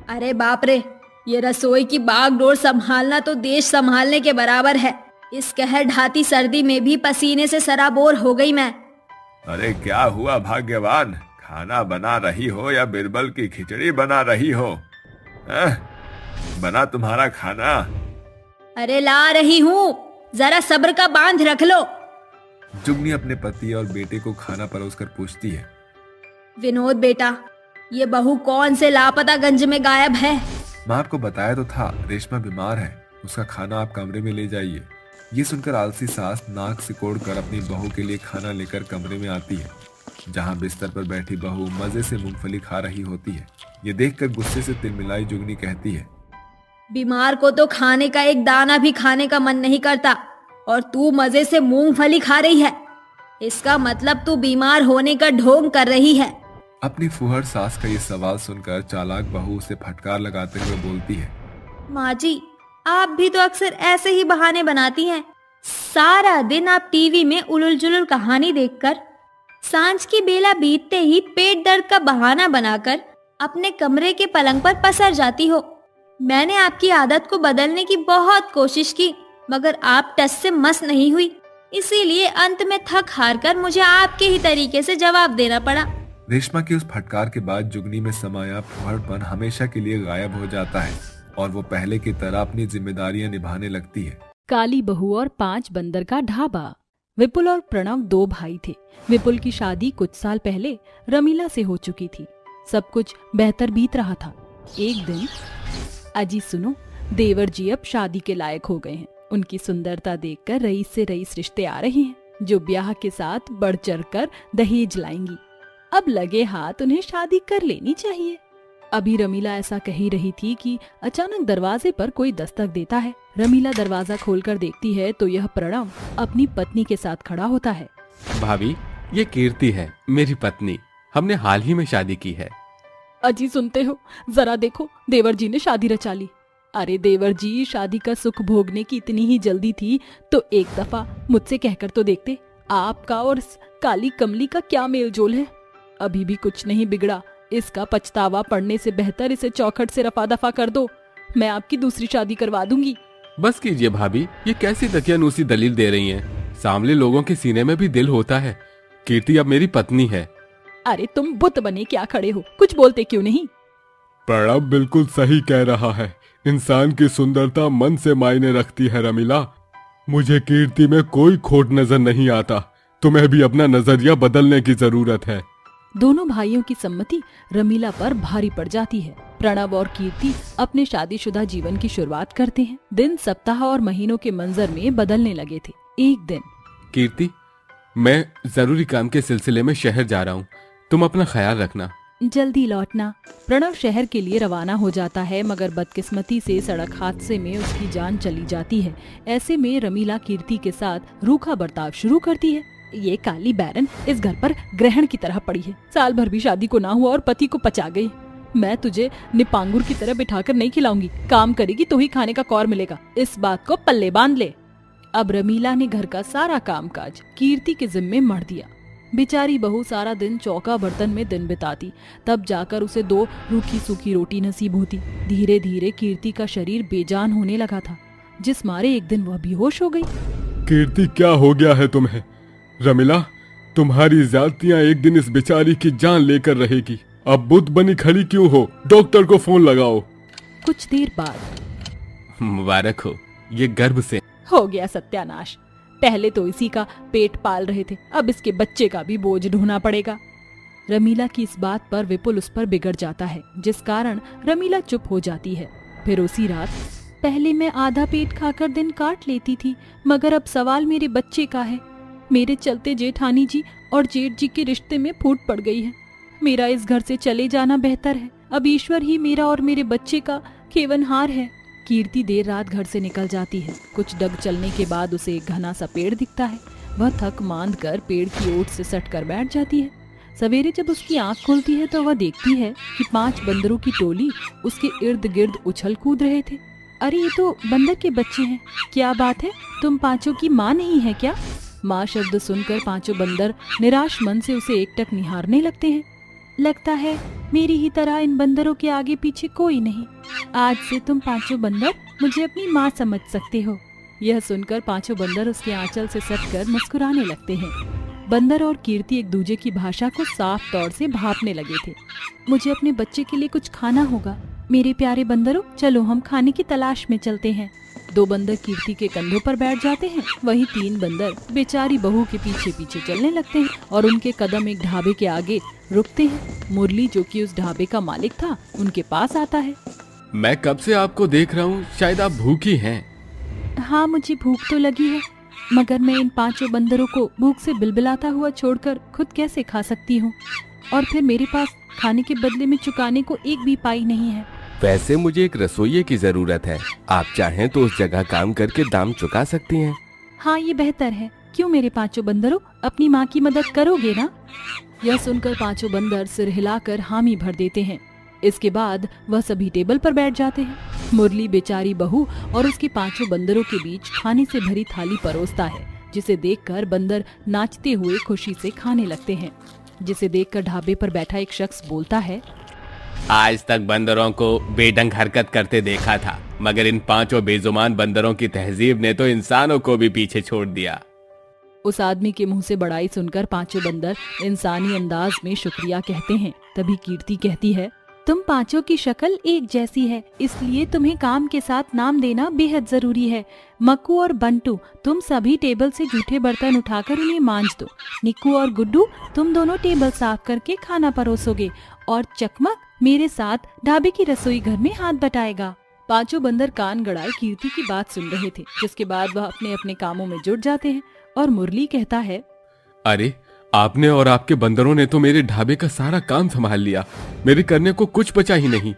अरे बाप रे, ये रसोई की बागडोर संभालना तो देश संभालने के बराबर है। इस कहर ढाती सर्दी में भी पसीने से सराबोर हो गई मैं। अरे क्या हुआ भाग्यवान, खाना बना रही हो या बिरबल की खिचड़ी बना रही हो? बना तुम्हारा खाना? अरे ला रही हूँ, जरा सब्र का बांध रख लो। जुगनी अपने पति और बेटे को खाना परोसकर पूछती है। विनोद बेटा, ये बहू कौन से लापता गंज में गायब है? मैं आपको बताया तो था, रेशमा बीमार है, उसका खाना आप कमरे में ले जाइए। ये सुनकर आलसी सास नाक सिकोड़ कर अपनी बहू के लिए खाना लेकर कमरे में आती है, जहाँ बिस्तर पर बैठी बहू मजे से मूंगफली खा रही होती है। ये देखकर गुस्से से तिलमिलाई जुगनी कहती है, बीमार को तो खाने का एक दाना भी खाने का मन नहीं करता, और तू मजे से मूंगफली खा रही है। इसका मतलब तू बीमार होने का ढोंग कर रही है। अपनी फुहड़ सास का ये सवाल सुनकर चालाक बहू उसे फटकार लगाते हुए बोलती है, माँ जी, आप भी तो अक्सर ऐसे ही बहाने बनाती हैं। सारा दिन आप टीवी में उलुल जुलुल कहानी देखकर सांझ की बेला बीतते ही पेट दर्द का बहाना बनाकर अपने कमरे के पलंग पर पसर जाती हो। मैंने आपकी आदत को बदलने की बहुत कोशिश की, मगर आप टस से मस नहीं हुई। इसीलिए अंत में थक हार कर मुझे आपके ही तरीके से जवाब देना पड़ा। रेशमा के उस फटकार के बाद जुगनी में समाया फुहड़पन हमेशा के लिए गायब हो जाता है और वो पहले की तरह अपनी जिम्मेदारियां निभाने लगती है। काली बहू और 5 बंदर का ढाबा। विपुल और प्रणव 2 भाई थे। विपुल की शादी कुछ साल पहले रमीला से हो चुकी थी। सब कुछ बेहतर बीत रहा था। एक दिन, अजी सुनो, देवर जी अब शादी के लायक हो गए हैं। उनकी सुंदरता देखकर रईस से रईस रिश्ते आ रहे हैं, जो ब्याह के साथ बढ़ चढ़ कर दहेज लाएंगी। अब लगे हाथ उन्हें शादी कर लेनी चाहिए। अभी रमीला ऐसा कह ही रही थी कि अचानक दरवाजे पर कोई दस्तक देता है। रमीला दरवाजा खोलकर देखती है तो यह प्रणव अपनी पत्नी के साथ खड़ा होता है। भाभी, ये कीर्ति है, मेरी पत्नी। हमने हाल ही में शादी की है। अजी सुनते हो, जरा देखो, देवर जी ने शादी रचा ली। अरे देवर जी, शादी का सुख भोगने की इतनी ही जल्दी थी तो एक दफा मुझसे कहकर तो देखते, आपका और इस काली कमली का क्या मेल जोल है। अभी भी कुछ नहीं बिगड़ा। इसका पछतावा पड़ने से बेहतर इसे चौखट से रफा दफा कर दो। मैं आपकी दूसरी शादी करवा दूंगी। बस कीजिए भाभी, ये कैसी दकियानूसी दलील दे रही हैं? सामने लोगों के सीने में भी दिल होता है। कीर्ति अब मेरी पत्नी है। अरे तुम बुत बने क्या खड़े हो, कुछ बोलते क्यों नहीं? प्रणव बिल्कुल सही कह रहा है। इंसान की सुंदरता मन से मायने रखती है रमीला। मुझे कीर्ति में कोई खोट नजर नहीं आता। तुम्हें भी अपना नजरिया बदलने की जरूरत है। दोनों भाइयों की सम्मति रमीला पर भारी पड़ जाती है। प्रणव और कीर्ति अपने शादीशुदा जीवन की शुरुआत करते हैं। दिन, सप्ताह और महीनों के मंजर में बदलने लगे थे। एक दिन, कीर्ति, मैं जरूरी काम के सिलसिले में शहर जा रहा हूँ, तुम अपना ख्याल रखना। जल्दी लौटना। प्रणव शहर के लिए रवाना हो जाता है, मगर बदकिस्मती से सड़क हादसे में उसकी जान चली जाती है। ऐसे में रमीला कीर्ति के साथ रूखा बर्ताव शुरू करती है। ये काली बैरन इस घर पर ग्रहण की तरह पड़ी है। साल भर भी शादी को ना हुआ और पति को पचा गई। मैं तुझे निपांगुर की तरह बिठाकर नहीं खिलाऊंगी। काम करेगी तो ही खाने का कौर मिलेगा। इस बात को पल्ले बांध ले। अब रमीला ने घर का सारा कामकाज कीर्ति के जिम्मे मढ़ दिया। बेचारी बहू सारा दिन चौका बर्तन में दिन बिताती, तब जाकर उसे 2 रूखी सूखी रोटी नसीब होती। धीरे धीरे कीर्ति का शरीर बेजान होने लगा था, जिस मारे एक दिन वह बेहोश हो गई। कीर्ति, क्या हो गया है तुम्हें? रमीला, तुम्हारी ज्यादतियां एक दिन इस बेचारी की जान लेकर रहेगी। अब बुत बनी खड़ी क्यों हो? डॉक्टर को फोन लगाओ। कुछ देर बाद, मुबारक हो, ये गर्भ से हो गया सत्यानाश। पहले तो इसी का पेट पाल रहे थे, अब इसके बच्चे का भी बोझ ढोना पड़ेगा। रमीला की इस बात पर विपुल उस पर बिगड़ जाता है, जिस कारण रमीला चुप हो जाती है। फिर उसी रात, पहले मैं आधा पेट खाकर दिन काट लेती थी, मगर अब सवाल मेरे बच्चे का है। मेरे चलते जेठानी जी और जेठ जी के रिश्ते में फूट पड़ गई है। मेरा इस घर से चले जाना बेहतर है। अब ईश्वर ही मेरा और मेरे बच्चे का केवनहार है। कीर्ति देर रात घर से निकल जाती है। कुछ डग चलने के बाद उसे एक घना सा पेड़ दिखता है। वह थक मांद कर पेड़ की ओट से सट कर बैठ जाती है। सवेरे जब उसकी आंख खुलती है तो वह देखती है कि 5 बंदरों की टोली उसके इर्द गिर्द उछल कूद रहे थे। अरे ये तो बंदर के बच्चे हैं। क्या बात है, तुम 5 की माँ नहीं है क्या? माँ शब्द सुनकर 5 बंदर निराश मन से उसे एकटक निहारने लगते हैं। लगता है मेरी ही तरह इन बंदरों के आगे पीछे कोई नहीं। आज से तुम 5 बंदर मुझे अपनी माँ समझ सकते हो। यह सुनकर 5 बंदर उसके आंचल से सटकर मुस्कुराने लगते हैं। बंदर और कीर्ति एक दूसरे की भाषा को साफ तौर से भांपने लगे थे। मुझे अपने बच्चे के लिए कुछ खाना होगा। मेरे प्यारे बंदरों, चलो हम खाने की तलाश में चलते हैं। 2 बंदर कीर्ति के कंधों पर बैठ जाते हैं। वहीं 3 बंदर बेचारी बहू के पीछे पीछे चलने लगते हैं और उनके कदम एक ढाबे के आगे रुकते हैं। मुरली, जो कि उस ढाबे का मालिक था, उनके पास आता है। मैं कब से आपको देख रहा हूँ, शायद आप भूखी हैं। हाँ, मुझे भूख तो लगी है, मगर मैं इन 5 बंदरों को भूख से बिलबिलाता हुआ छोड़कर खुद कैसे खा सकती हूँ? और फिर मेरे पास खाने के बदले में चुकाने को एक भी पाई नहीं है। वैसे मुझे एक रसोइये की जरूरत है, आप चाहें तो उस जगह काम करके दाम चुका सकती हैं। हाँ, ये बेहतर है। क्यों मेरे 5 बंदरों, अपनी माँ की मदद करोगे ना? यह सुनकर 5 बंदर सिर हिलाकर हामी भर देते हैं। इसके बाद वह सभी टेबल पर बैठ जाते हैं। मुरली बेचारी बहू और उसके 5 बंदरों के बीच खाने से भरी थाली परोसता है, जिसे देखकर बंदर नाचते हुए खुशी से खाने लगते हैं। जिसे देखकर ढाबे पर बैठा एक शख्स बोलता है, आज तक बंदरों को बेढंग हरकत करते देखा था, मगर इन 5 बेजुबान बंदरों की तहजीब ने तो इंसानों को भी पीछे छोड़ दिया। उस आदमी के मुंह से बड़ाई सुनकर 5 बंदर इंसानी अंदाज में शुक्रिया कहते हैं। तभी कीर्ति कहती है, तुम 5 की शक्ल एक जैसी है, इसलिए तुम्हें काम के साथ नाम देना बेहद जरूरी है। मक्कू और बंटू, तुम सभी टेबल से जूठे बर्तन उठाकर उन्हें मांज दो। निक्कू और गुड्डू, तुम दोनों टेबल साफ करके खाना परोसोगे। और चकमक मेरे साथ ढाबे की रसोई घर में हाथ बटाएगा। 5 बंदर कान गड़ाए कीर्ति की बात सुन रहे थे, जिसके बाद वह अपने अपने कामों में जुट जाते हैं। और मुरली कहता है, अरे, आपने और आपके बंदरों ने तो मेरे ढाबे का सारा काम संभाल लिया, मेरे करने को कुछ बचा ही नहीं।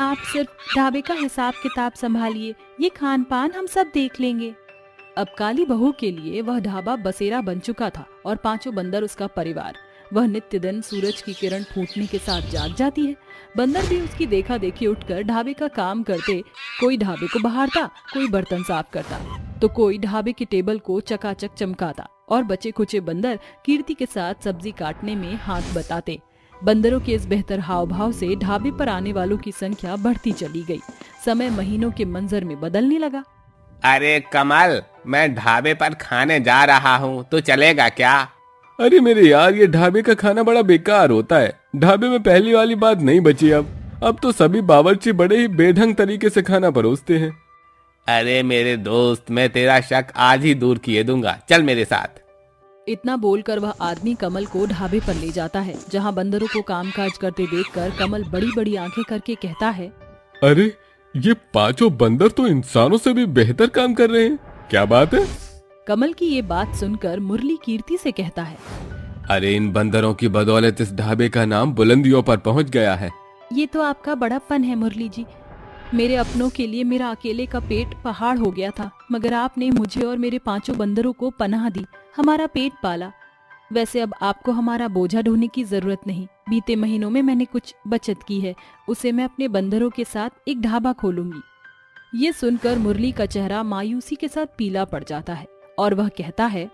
आप सिर्फ ढाबे का हिसाब किताब संभालिए, ये खान पान हम सब देख लेंगे। अब काली बहू के लिए वह ढाबा बसेरा बन चुका था और 5 बंदर उसका परिवार। वह नित्य दिन सूरज की किरण फूटने के साथ जाग जाती है। बंदर भी उसकी देखा देखी उठकर ढाबे का काम करते, कोई ढाबे को बहारता, कोई बर्तन साफ करता, तो कोई ढाबे के टेबल को चकाचक चमकाता और बचे खुचे बंदर कीर्ति के साथ सब्जी काटने में हाथ बटाते। बंदरों के इस बेहतर हाव भाव से ढाबे पर आने वालों की संख्या बढ़ती चली गई। समय महीनों के मंजर में बदलने लगा। अरे कमल, मैं ढाबे पर खाने जा रहा हूँ, तो चलेगा क्या? अरे मेरे यार, ये ढाबे का खाना बड़ा बेकार होता है। ढाबे में पहली वाली बात नहीं बची। अब तो सभी बावर्ची बड़े ही बेढंग तरीके से खाना परोसते हैं। अरे मेरे दोस्त, मैं तेरा शक आज ही दूर किए दूंगा, चल मेरे साथ। इतना बोलकर वह आदमी कमल को ढाबे पर ले जाता है, जहाँ बंदरों को कामकाज करते देखकर कमल बड़ी बड़ी आंखें करके कहता है, अरे ये 5 बंदर तो इंसानों से भी बेहतर काम कर रहे हैं, क्या बात है? कमल की ये बात सुनकर मुरली कीर्ति से कहता है, अरे इन बंदरों की बदौलत इस ढाबे का नाम बुलंदियों पर पहुंच गया है। ये तो आपका बड़प्पन है मुरली जी। मेरे अपनों के लिए मेरा अकेले का पेट पहाड़ हो गया था, मगर आपने मुझे और मेरे 5 बंदरों को पनाह दी, हमारा पेट पाला। वैसे अब आपको हमारा बोझा ढोने की जरूरत नहीं। बीते महीनों में मैंने कुछ बचत की है, उसे मैं अपने बंदरों के साथ एक ढाबा खोलूंगी। ये सुनकर मुरली का चेहरा मायूसी के साथ पीला पड़ जाता है और वह कहता है,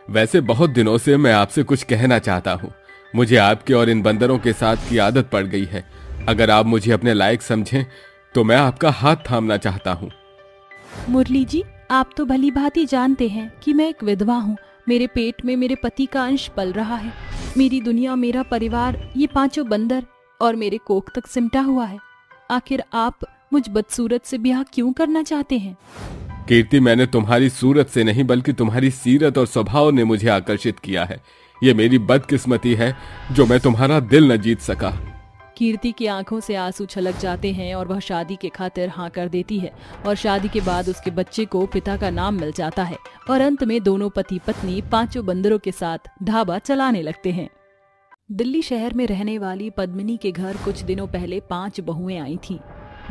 वैसे बहुत दिनों से मैं आपसे कुछ कहना चाहता हूँ। मुझे आपके और इन बंदरों के साथ की आदत पड़ गई है। अगर आप मुझे अपने लायक समझें तो मैं आपका हाथ थामना चाहता हूँ। मुरली जी, आप तो भली भांति जानते हैं कि मैं एक विधवा हूँ। मेरे पेट में मेरे पति का अंश पल रहा है। मेरी दुनिया, मेरा परिवार, ये 5 बंदर और मेरे कोख तक सिमटा हुआ है। आखिर आप मुझ बदसूरत से ब्याह क्यों करना चाहते हैं? कीर्ति, मैंने तुम्हारी सूरत से नहीं बल्कि तुम्हारी सीरत और स्वभाव ने मुझे आकर्षित किया है। ये मेरी बदकिस्मती है जो मैं तुम्हारा दिल न जीत सका। कीर्ति की आंखों से आंसू छलक जाते हैं और वह शादी के खातिर हाँ कर देती है और शादी के बाद उसके बच्चे को पिता का नाम मिल जाता है और अंत में दोनों पति पत्नी 5 बंदरों के साथ ढाबा चलाने लगते हैं। दिल्ली शहर में रहने वाली पद्मिनी के घर कुछ दिनों पहले 5 बहुएं आई थीं,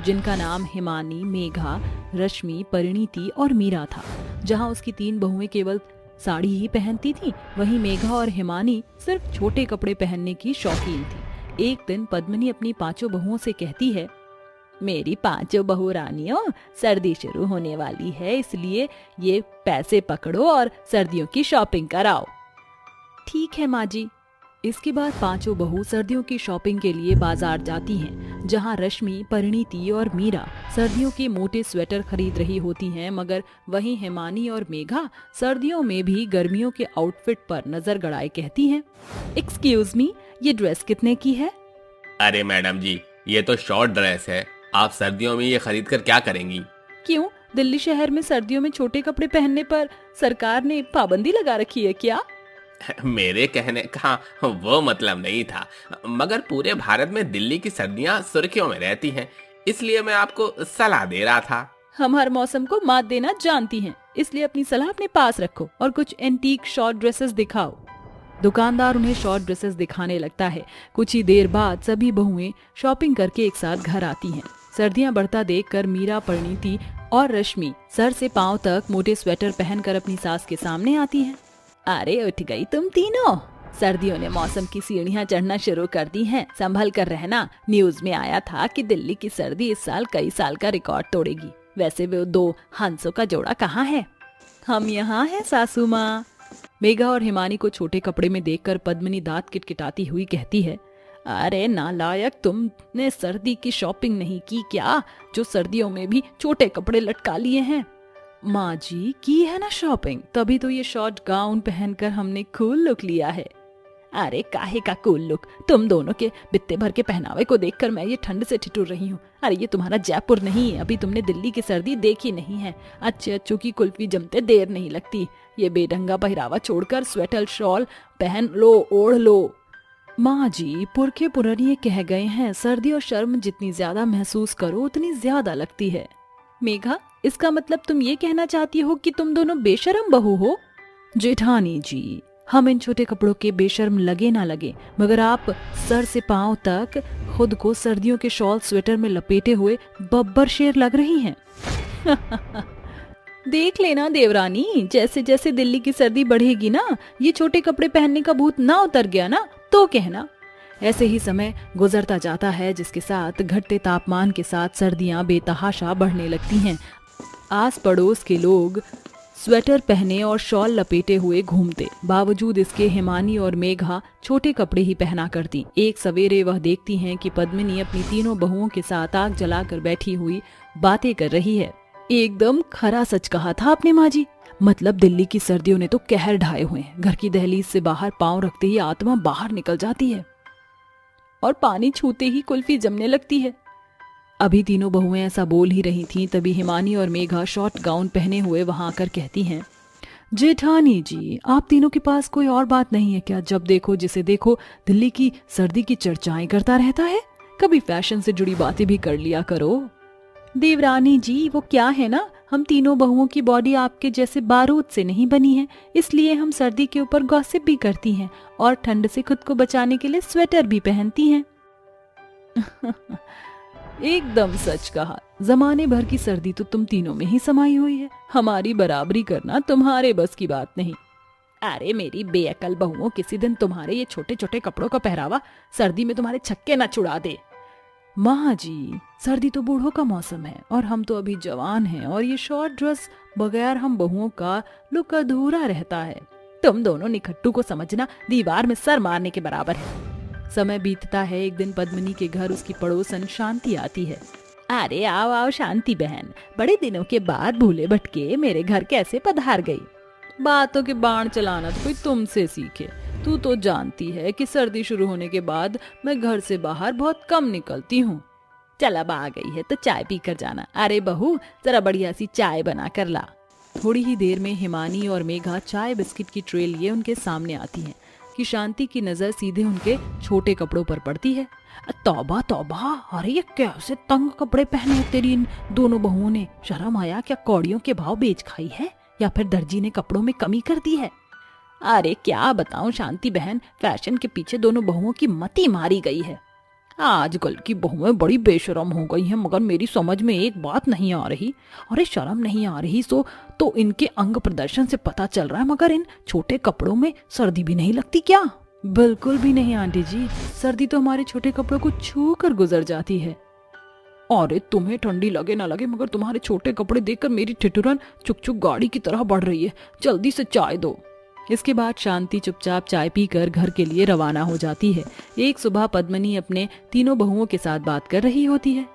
जिनका नाम हिमानी, मेघा, रश्मि, परिणीति और मीरा था। जहां उसकी 3 बहुएं केवल साड़ी ही पहनती थीं, वहीं मेघा और हिमानी सिर्फ छोटे कपड़े पहनने की शौकीन थी। एक दिन पद्मिनी अपनी 5 बहुओं से कहती है, मेरी 5 बहू रानियों, सर्दी शुरू होने वाली है, इसलिए ये पैसे पकड़ो और सर्दियों की शॉपिंग कराओ। ठीक है माँ जी। इसके बाद 5 बहू सर्दियों की शॉपिंग के लिए बाजार जाती हैं, जहां रश्मि, परिणीति और मीरा सर्दियों के मोटे स्वेटर खरीद रही होती हैं, मगर वहीं हिमानी और मेघा सर्दियों में भी गर्मियों के आउटफिट पर नजर गड़ाए कहती हैं, एक्सक्यूज मी, ये ड्रेस कितने की है? अरे मैडम जी, ये तो शॉर्ट ड्रेस है, आप सर्दियों में ये खरीद कर क्या करेंगी? क्यों, दिल्ली शहर में सर्दियों में छोटे कपड़े पहनने पर सरकार ने पाबंदी लगा रखी है क्या? मेरे कहने का वो मतलब नहीं था, मगर पूरे भारत में दिल्ली की सर्दियां सुर्खियों में रहती हैं, इसलिए मैं आपको सलाह दे रहा था। हम हर मौसम को मात देना जानती हैं, इसलिए अपनी सलाह अपने पास रखो और कुछ एंटीक शॉर्ट ड्रेसेस दिखाओ। दुकानदार उन्हें शॉर्ट ड्रेसेस दिखाने लगता है। कुछ ही देर बाद सभी बहुएं शॉपिंग करके एक साथ घर आती हैं। सर्दियां बढ़ता देखकर मीरा, परिणीति और रश्मि सर से पांव तक मोटे स्वेटर पहनकर अपनी सास के सामने आती हैं। अरे उठ गई तुम तीनों, सर्दियों ने मौसम की सीढ़ियां चढ़ना शुरू कर दी हैं, संभल कर रहना। न्यूज में आया था कि दिल्ली की सर्दी इस साल कई साल का रिकॉर्ड तोड़ेगी। वैसे वो 2 हंसों का जोड़ा कहाँ है? हम यहाँ हैं सासू माँ। मेघा और हिमानी को छोटे कपड़े में देखकर पद्मिनी दांत किटकिटाती हुई कहती है, अरे नालायक, तुमने सर्दी की शॉपिंग नहीं की क्या, जो सर्दियों में भी छोटे कपड़े लटका लिए हैं? माँ जी की है ना शॉपिंग, तभी तो ये शॉर्ट गाउन पहनकर हमने कूल लुक लिया है। अरे काहे का कूल लुक, तुम दोनों के बित्ते भर के पहनावे को देखकर मैं ये ठंड से ठिठुर रही हूँ। अरे ये तुम्हारा जयपुर नहीं है, अभी तुमने दिल्ली की सर्दी देखी नहीं है। अच्छे अच्छों की कुल्फी जमते देर नहीं लगती। ये बेढंगा पहरावा छोड़कर स्वेटर शॉल पहन लो, ओढ़ लो। माँ जी पुरखे पुरनिये कह गए हैं, सर्दी और शर्म जितनी ज्यादा महसूस करो उतनी ज्यादा लगती है। मेघा, इसका मतलब तुम ये कहना चाहती हो कि तुम दोनों बेशर्म बहू हो? जेठानी जी, हम इन छोटे कपड़ों के बेशर्म लगे ना लगे, मगर आप सर से पांव तक खुद को सर्दियों के शॉल स्वेटर में लपेटे हुए बब्बर शेर लग रही हैं। देख लेना देवरानी, जैसे जैसे दिल्ली की सर्दी बढ़ेगी ना, ये छोटे कपड़े पहनने का भूत ना उतर गया ना तो कहना। ऐसे ही समय गुजरता जाता है, जिसके साथ घटते तापमान के साथ सर्दियां बेतहाशा बढ़ने लगती हैं। आस पड़ोस के लोग स्वेटर पहने और शॉल लपेटे हुए घूमते, बावजूद इसके हिमानी और मेघा छोटे कपड़े ही पहना करती। एक सवेरे वह देखती हैं कि पद्मिनी अपनी तीनों बहुओं के साथ आग जलाकर बैठी हुई बातें कर रही है। एकदम खरा सच कहा था आपने माँ जी, मतलब दिल्ली की सर्दियों ने तो कहर ढाए हुए हैं। घर की दहलीज से बाहर पांव रखते ही आत्मा बाहर निकल जाती है और पानी छूते ही कुल्फी जमने लगती है। अभी तीनों बहुएं ऐसा बोल ही रही थीं, तभी हिमानी और मेघा शॉर्ट गाउन पहने हुए वहां आकर कहती हैं, जेठानी जी, आप तीनों के पास कोई और बात नहीं है क्या? जब देखो जिसे देखो दिल्ली की सर्दी की चर्चाएं करता रहता है। कभी फैशन से जुड़ी बातें भी कर लिया करो। देवरानी जी, वो क्या है ना, हम तीनों बहुओं की बॉडी आपके जैसे बारूद से नहीं बनी है, इसलिए हम सर्दी के ऊपर गॉसिप भी करती हैं और ठंड से खुद को बचाने के लिए स्वेटर भी पहनती हैं। एकदम सच कहा, जमाने भर की सर्दी तो तुम तीनों में ही समाई हुई है, हमारी बराबरी करना तुम्हारे बस की बात नहीं। अरे मेरी बेअकल बहुओं, किसी दिन तुम्हारे ये छोटे छोटे कपड़ों का पहरावा सर्दी में तुम्हारे छक्के न छुड़ा दे। माँ जी, सर्दी तो बूढ़ों का मौसम है और हम तो अभी जवान हैं, और ये शॉर्ट ड्रेस बगैर हम बहुओं का लुक अधूरा रहता है। तुम दोनों निखट्टू को समझना दीवार में सर मारने के बराबर है। समय बीतता है। एक दिन पद्मिनी के घर उसकी पड़ोसन शांति आती है। अरे आओ आओ शांति बहन, बड़े दिनों के बाद भूले भटके मेरे घर कैसे पधार गई? बातों के बाण चलाना तो कोई तुमसे सीखे। तू तो जानती है कि सर्दी शुरू होने के बाद मैं घर से बाहर बहुत कम निकलती हूँ। चल अब आ गई है तो चाय पी कर जाना। अरे बहू, जरा बढ़िया सी चाय बना कर ला। थोड़ी ही देर में हिमानी और मेघा चाय बिस्किट की ट्रे लिए उनके सामने आती हैं कि शांति की नजर सीधे उनके छोटे कपड़ों पर पड़ती है। तौबा तौबा, अरे ये कैसे तंग कपड़े पहने हैं तेरी इन दोनों बहुओं ने। शर्म आया क्या? कौड़ियों के भाव बेच खाई है या फिर दर्जी ने कपड़ों में कमी कर दी है? अरे क्या बताऊं शांति बहन, फैशन के पीछे दोनों बहुओं की मती मारी गई है। आजकल की बहुएं बड़ी बेशरम हो गई हैं, मगर मेरी समझ में एक बात नहीं आ रही। अरे शर्म नहीं आ रही तो इनके अंग प्रदर्शन से पता चल रहा है, मगर इन छोटे कपड़ों में सर्दी भी नहीं लगती क्या? बिल्कुल भी नहीं आंटी जी, सर्दी तो हमारे छोटे कपड़ों को छू कर गुजर जाती है। अरे तुम्हें ठंडी लगे ना लगे, मगर तुम्हारे छोटे कपड़े देखकर मेरी ठिठुरन चुक चुक गाड़ी की तरह बढ़ रही है। जल्दी से चाय दो। इसके बाद शांति चुपचाप चाय पीकर घर के लिए रवाना हो जाती है। एक सुबह पद्मिनी अपने तीनों बहुओं के साथ बात कर रही होती है।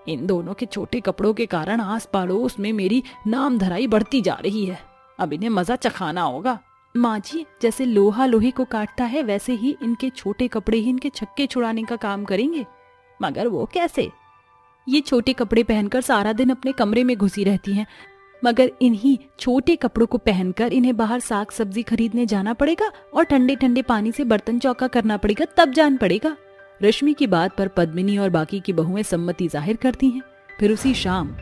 इन दोनों के छोटे कपड़ों के कारण आस पड़ोस में मेरी नाम धराई बढ़ती जा रही है। अब इन्हें मजा चखाना होगा। माँ जी, जैसे लोहा लोहे को काटता है, वैसे ही इनके छोटे कपड़े ही इनके छक्के छुड़ाने का काम करेंगे। मगर वो कैसे? ये छोटे कपड़े पहनकर सारा दिन अपने कमरे में घुसी रहती हैं, मगर इन्हीं छोटे कपड़ों को पहनकर इन्हें बाहर साग सब्जी खरीदने जाना पड़ेगा और ठंडे ठंडे पानी से बर्तन चौका करना पड़ेगा, तब जान पड़ेगा। रश्मि की बात पर पद्मिनी और बाकी की बहुएं सम्मति जाहिर करती हैं। फिर उसी शाम,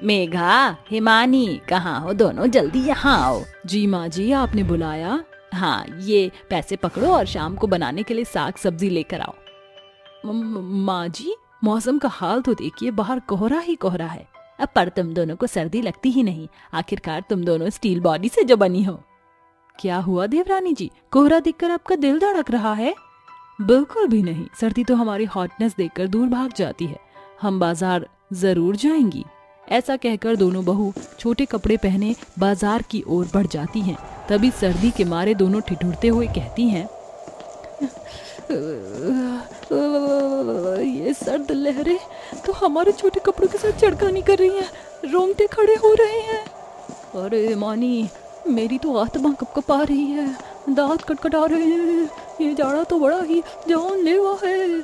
मेघा, हिमानी, कहाँ हो दोनों, जल्दी यहाँ आओ। जी माँ जी, आपने बुलाया? हाँ, ये पैसे पकड़ो और शाम को बनाने के लिए साग सब्जी लेकर आओ। माँ जी, मौसम का हाल तो देखिए, बाहर कोहरा ही कोहरा है। अब पर तुम दोनों को सर्दी लगती ही नहीं, आखिरकार तुम दोनों स्टील बॉडी से जो बनी हो। क्या हुआ देवरानी जी, कोहरा देखकर आपका दिल धड़क रहा है? बिल्कुल भी नहीं, सर्दी तो हमारी हॉटनेस देखकर दूर भाग जाती है। हम बाजार जरूर जाएंगी। ऐसा कहकर दोनों बहू छोटे कपड़े पहने बाजार की ओर बढ़ जाती हैं। तभी सर्दी के मारे दोनों ठिठुरते हुए कहती हैं, ये सर्द लहरें तो हमारे छोटे कपड़ों के साथ छेड़खानी कर रही हैं, रोंगटे खड़े हो रहे हैं। अरे मानी, मेरी तो आत्मा कपकपा रही है, दांत कटकटा रहे हैं, ये जाड़ा तो बड़ा ही जानलेवा है।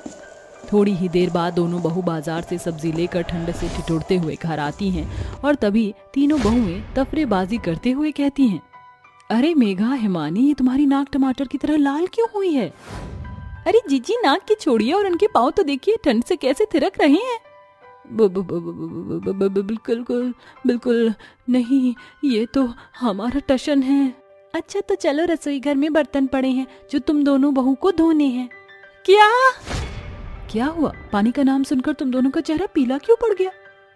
थोड़ी ही देर बाद दोनों बहू बाजार से सब्जी लेकर ठंड से ठिठुरते हुए घर आती हैं और तभी तीनों बहुएं तफरेबाजी करते हुए कहती हैं, अरे मेघा, हिमानी, ये तुम्हारी नाक टमाटर की तरह लाल क्यों हुई है? अरे जीजी, नाक की छोड़िए और उनके पाँव तो देखिए, ठंड से कैसे थिरक रहे हैं। बिल्कुल बिल्कुल नहीं, ये तो हमारा टशन है। अच्छा तो चलो, रसोई घर में बर्तन पड़े हैं जो तुम दोनों बहू को धोने हैं। क्या हुआ? पानी का नाम सुनकर तुम दोनों का चेहरा पीला क्यों पड़ गया?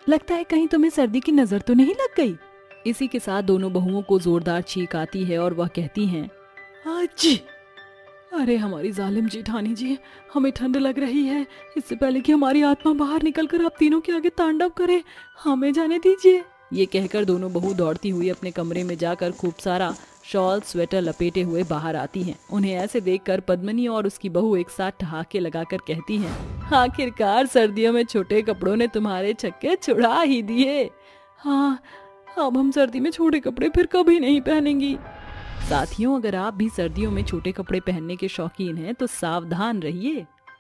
लगता है कहीं तुम्हें सर्दी की नजर तो नहीं लग गई? इसी के साथ दोनों बहुओं को जोरदार छींक आती है और वह कहती हैं, जी, अरे हमारी जालिम जेठानी जी, हमें ठंड लग रही है। इससे पहले कि हमारी आत्मा बाहर निकलकर आप तीनों के आगे तांडव करे, हमें जाने दीजिए। ये कहकर दोनों बहू दौड़ती हुई अपने कमरे में जाकर खूब सारा शॉल स्वेटर लपेटे हुए बाहर आती हैं। उन्हें ऐसे देखकर पद्मिनी और उसकी बहू एक साथ ठहाके लगाकर कहती हैं, आखिरकार सर्दियों में छोटे कपड़ों ने तुम्हारे छक्के छुड़ा ही दिए। हाँ, अब हम सर्दी में छोटे कपड़े फिर कभी नहीं पहनेंगी। साथियों, अगर आप भी सर्दियों में छोटे कपड़े पहनने के शौकीन हैं तो सावधान रहिए।